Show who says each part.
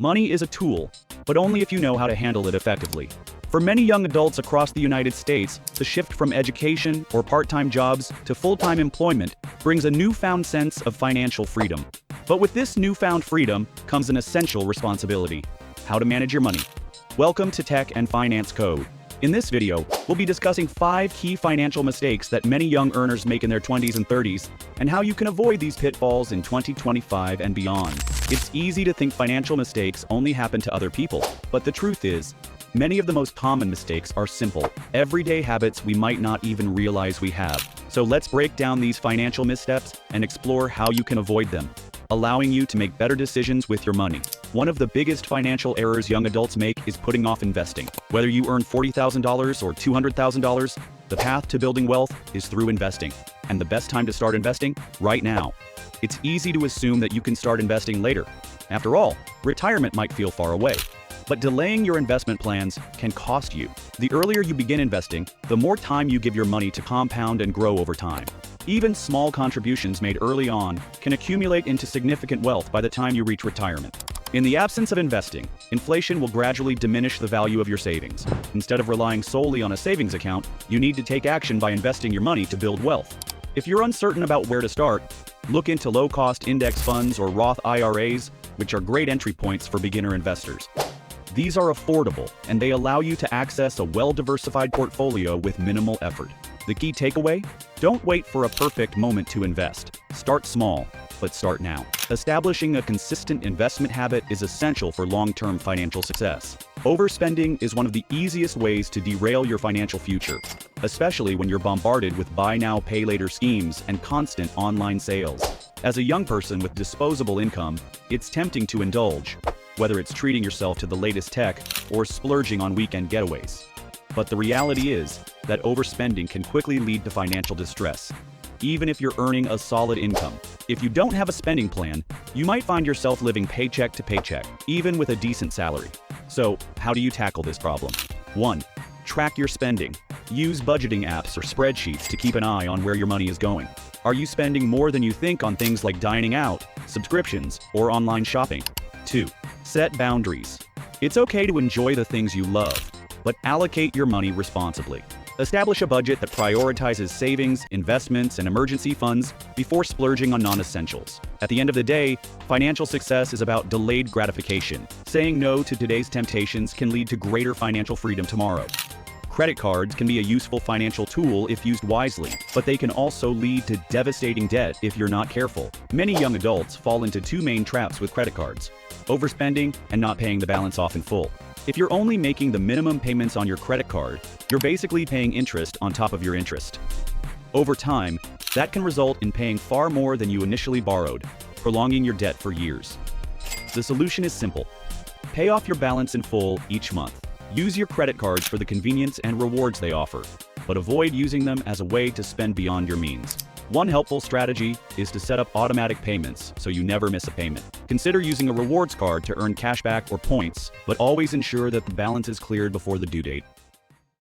Speaker 1: Money is a tool, but only if you know how to handle it effectively. For many young adults across the United States, the shift from education or part-time jobs to full-time employment brings a newfound sense of financial freedom. But with this newfound freedom comes an essential responsibility: how to manage your money. Welcome to Tech and Finance Code. In this video, we'll be discussing 5 key financial mistakes that many young earners make in their 20s and 30s, and how you can avoid these pitfalls in 2025 and beyond. It's easy to think financial mistakes only happen to other people, but the truth is, many of the most common mistakes are simple, everyday habits we might not even realize we have. So let's break down these financial missteps and explore how you can avoid them, allowing you to make better decisions with your money. One of the biggest financial errors young adults make is putting off investing. Whether you earn $40,000 or $200,000, the path to building wealth is through investing. And the best time to start investing? Right now. It's easy to assume that you can start investing later. After all, retirement might feel far away. But delaying your investment plans can cost you. The earlier you begin investing, the more time you give your money to compound and grow over time. Even small contributions made early on can accumulate into significant wealth by the time you reach retirement. In the absence of investing, inflation will gradually diminish the value of your savings. Instead of relying solely on a savings account, you need to take action by investing your money to build wealth. If you're uncertain about where to start, look into low-cost index funds or Roth IRAs, which are great entry points for beginner investors. These are affordable, and they allow you to access a well-diversified portfolio with minimal effort. The key takeaway? Don't wait for a perfect moment to invest. Start small, but start now. Establishing a consistent investment habit is essential for long-term financial success. Overspending is one of the easiest ways to derail your financial future, especially when you're bombarded with buy now, pay later schemes and constant online sales. As a young person with disposable income, it's tempting to indulge, whether it's treating yourself to the latest tech or splurging on weekend getaways. But the reality is that overspending can quickly lead to financial distress, even if you're earning a solid income. If you don't have a spending plan, you might find yourself living paycheck to paycheck, even with a decent salary. So, how do you tackle this problem? 1. Track your spending. Use budgeting apps or spreadsheets to keep an eye on where your money is going. Are you spending more than you think on things like dining out, subscriptions, or online shopping? 2. Set boundaries. It's okay to enjoy the things you love, but allocate your money responsibly. Establish a budget that prioritizes savings, investments, and emergency funds before splurging on non-essentials. At the end of the day, financial success is about delayed gratification. Saying no to today's temptations can lead to greater financial freedom tomorrow. Credit cards can be a useful financial tool if used wisely, but they can also lead to devastating debt if you're not careful. Many young adults fall into 2 main traps with credit cards: overspending and not paying the balance off in full. If you're only making the minimum payments on your credit card, you're basically paying interest on top of your interest. Over time, that can result in paying far more than you initially borrowed, prolonging your debt for years. The solution is simple. Pay off your balance in full each month. Use your credit cards for the convenience and rewards they offer, but avoid using them as a way to spend beyond your means. One helpful strategy is to set up automatic payments so you never miss a payment. Consider using a rewards card to earn cashback or points, but always ensure that the balance is cleared before the due date.